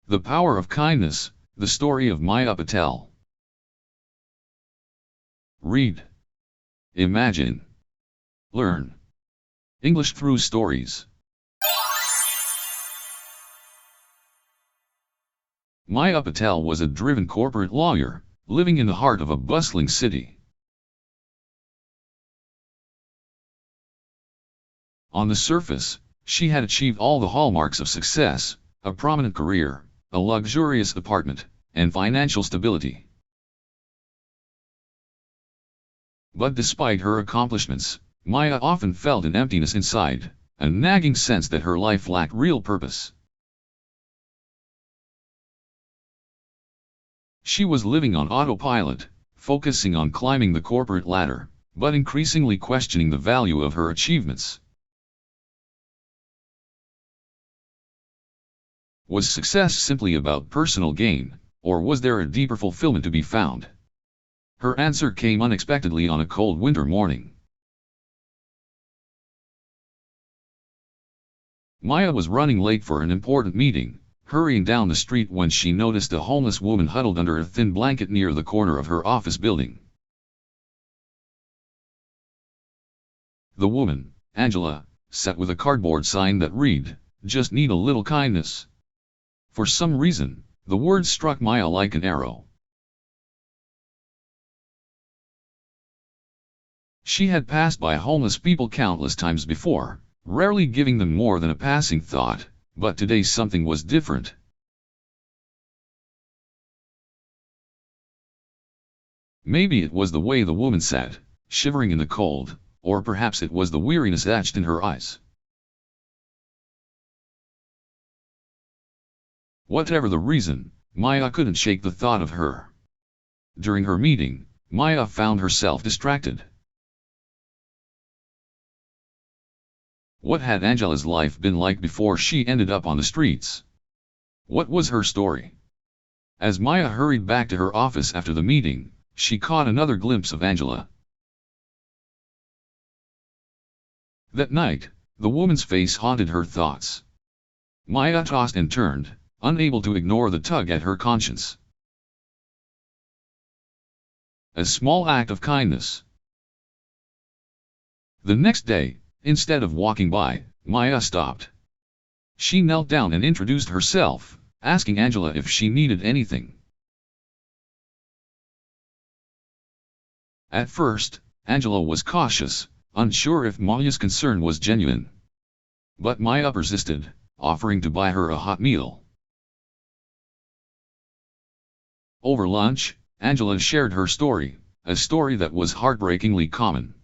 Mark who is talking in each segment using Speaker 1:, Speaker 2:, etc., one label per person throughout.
Speaker 1: The Power of Kindness, the story of Maya Patel. Read. Imagine. Learn. English through stories. Maya Patel was a driven corporate lawyer, living in the heart of a bustling city. On the surface, she had achieved all the hallmarks of success: a prominent career, a luxurious apartment, and financial stability. But despite her accomplishments, Maya often felt an emptiness inside, a nagging sense that her life lacked real purpose. She was living on autopilot, focusing on climbing the corporate ladder, but increasingly questioning the value of her achievements. Was success simply about personal gain, or was there a deeper fulfillment to be found? Her answer came unexpectedly on a cold winter morning. Maya was running late for an important meeting, hurrying down the street when she noticed a homeless woman huddled under a thin blanket near the corner of her office building. The woman, Angela, sat with a cardboard sign that read, "Just need a little kindness." For some reason, the words struck Maya like an arrow. She had passed by homeless people countless times before, rarely giving them more than a passing thought, but today something was different. Maybe it was the way the woman sat, shivering in the cold, or perhaps it was the weariness etched in her eyes. Whatever the reason, Maya couldn't shake the thought of her. During her meeting, Maya found herself distracted. What had Angela's life been like before she ended up on the streets? What was her story? As Maya hurried back to her office after the meeting, she caught another glimpse of Angela. That night, the woman's face haunted her thoughts. Maya tossed and turned, unable to ignore the tug at her conscience. A small act of kindness. The next day, instead of walking by, Maya stopped. She knelt down and introduced herself, asking Angela if she needed anything. At first, Angela was cautious, unsure if Maya's concern was genuine. But Maya persisted, offering to buy her a hot meal. Over lunch, Angela shared her story, a story that was heartbreakingly common.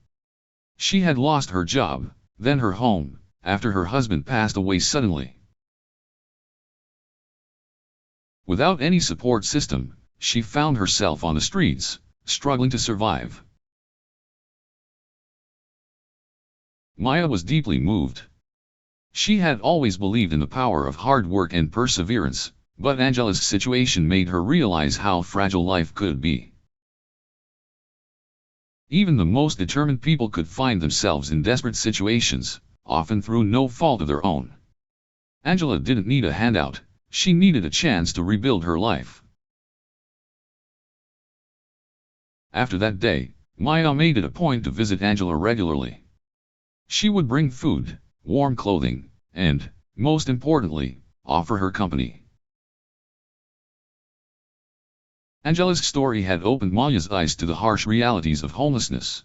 Speaker 1: She had lost her job, then her home, after her husband passed away suddenly. Without any support system, she found herself on the streets, struggling to survive. Maya was deeply moved. She had always believed in the power of hard work and perseverance, but Angela's situation made her realize how fragile life could be. Even the most determined people could find themselves in desperate situations, often through no fault of their own. Angela didn't need a handout, she needed a chance to rebuild her life. After that day, Maya made it a point to visit Angela regularly. She would bring food, warm clothing, and, most importantly, offer her company. Angela's story had opened Maya's eyes to the harsh realities of homelessness.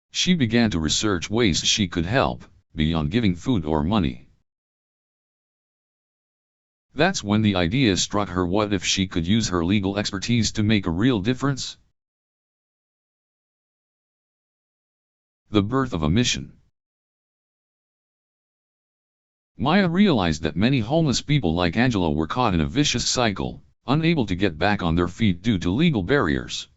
Speaker 1: She began to research ways she could help, beyond giving food or money. That's when the idea struck her: what if she could use her legal expertise to make a real difference? The birth of a mission. Maya realized that many homeless people like Angela were caught in a vicious cycle, unable to get back on their feet due to legal barriers.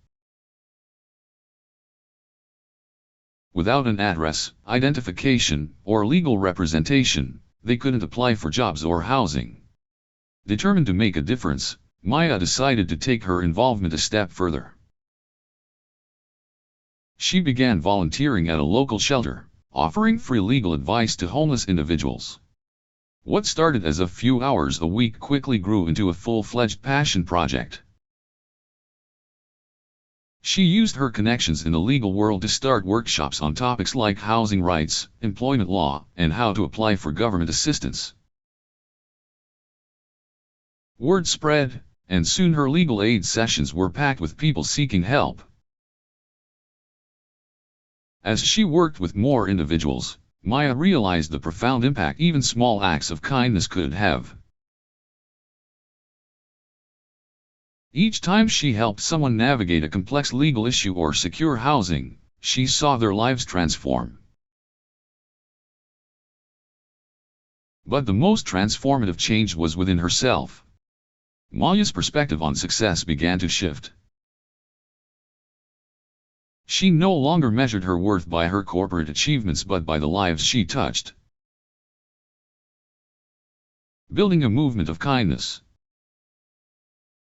Speaker 1: Without an address, identification, or legal representation, they couldn't apply for jobs or housing. Determined to make a difference, Maya decided to take her involvement a step further. She began volunteering at a local shelter, offering free legal advice to homeless individuals. What started as a few hours a week quickly grew into a full-fledged passion project. She used her connections in the legal world to start workshops on topics like housing rights, employment law, and how to apply for government assistance. Word spread, and soon her legal aid sessions were packed with people seeking help. As she worked with more individuals, Maya realized the profound impact even small acts of kindness could have. Each time she helped someone navigate a complex legal issue or secure housing, she saw their lives transform. But the most transformative change was within herself. Maya's perspective on success began to shift. She no longer measured her worth by her corporate achievements but by the lives she touched. Building a movement of kindness.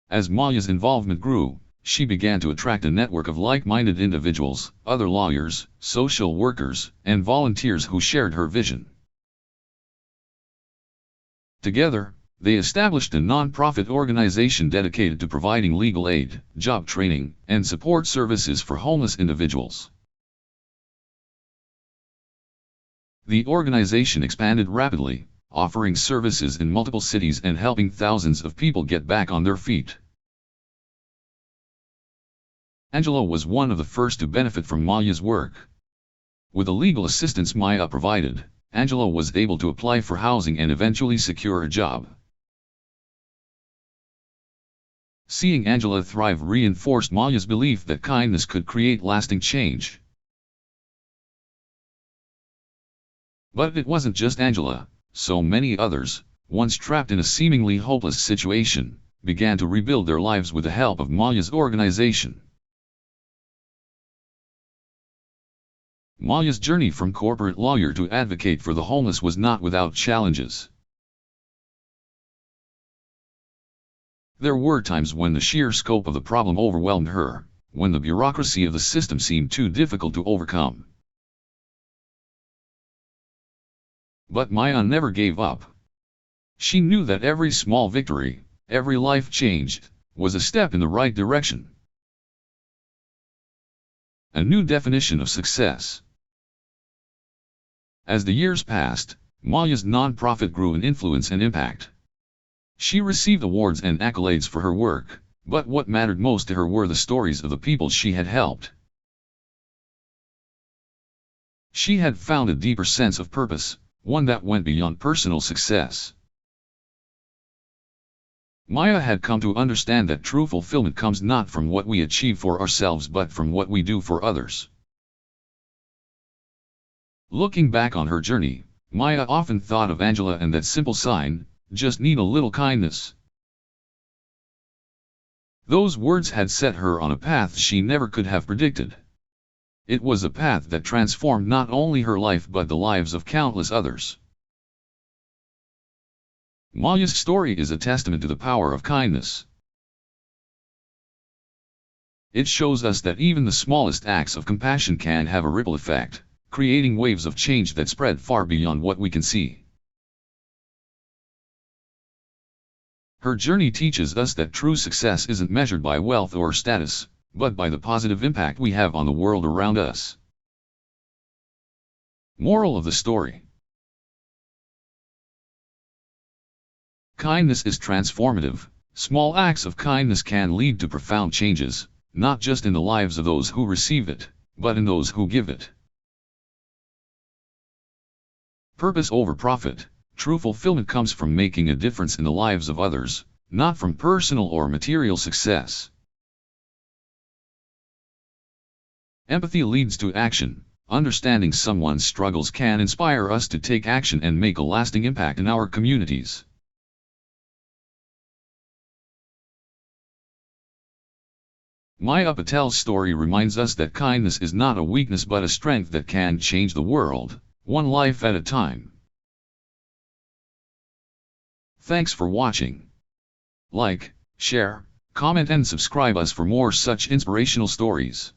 Speaker 1: As Maya's involvement grew, she began to attract a network of like-minded individuals, other lawyers, social workers, and volunteers who shared her vision. Together, they established a non-profit organization dedicated to providing legal aid, job training, and support services for homeless individuals. The organization expanded rapidly, offering services in multiple cities and helping thousands of people get back on their feet. Angela was one of the first to benefit from Maya's work. With the legal assistance Maya provided, Angela was able to apply for housing and eventually secure a job. Seeing Angela thrive reinforced Maya's belief that kindness could create lasting change. But it wasn't just Angela. So many others, once trapped in a seemingly hopeless situation, began to rebuild their lives with the help of Maya's organization. Maya's journey from corporate lawyer to advocate for the homeless was not without challenges. There were times when the sheer scope of the problem overwhelmed her, when the bureaucracy of the system seemed too difficult to overcome. But Maya never gave up. She knew that every small victory, every life changed, was a step in the right direction. A new definition of success. As the years passed, Maya's nonprofit grew in influence and impact. She received awards and accolades for her work, but what mattered most to her were the stories of the people she had helped. She had found a deeper sense of purpose, one that went beyond personal success. Maya had come to understand that true fulfillment comes not from what we achieve for ourselves but from what we do for others. Looking back on her journey, Maya often thought of Angela and that simple sign, "Just need a little kindness." Those words had set her on a path she never could have predicted. It was a path that transformed not only her life but the lives of countless others. Maya's story is a testament to the power of kindness. It shows us that even the smallest acts of compassion can have a ripple effect, creating waves of change that spread far beyond what we can see. Her journey teaches us that true success isn't measured by wealth or status, but by the positive impact we have on the world around us. Moral of the story: kindness is transformative. Small acts of kindness can lead to profound changes, not just in the lives of those who receive it, but in those who give it. Purpose over profit. True fulfillment comes from making a difference in the lives of others, not from personal or material success. Empathy leads to action. Understanding someone's struggles can inspire us to take action and make a lasting impact in our communities. Maya Patel's story reminds us that kindness is not a weakness but a strength that can change the world, one life at a time. Thanks for watching. Like, share, comment and subscribe us for more such inspirational stories.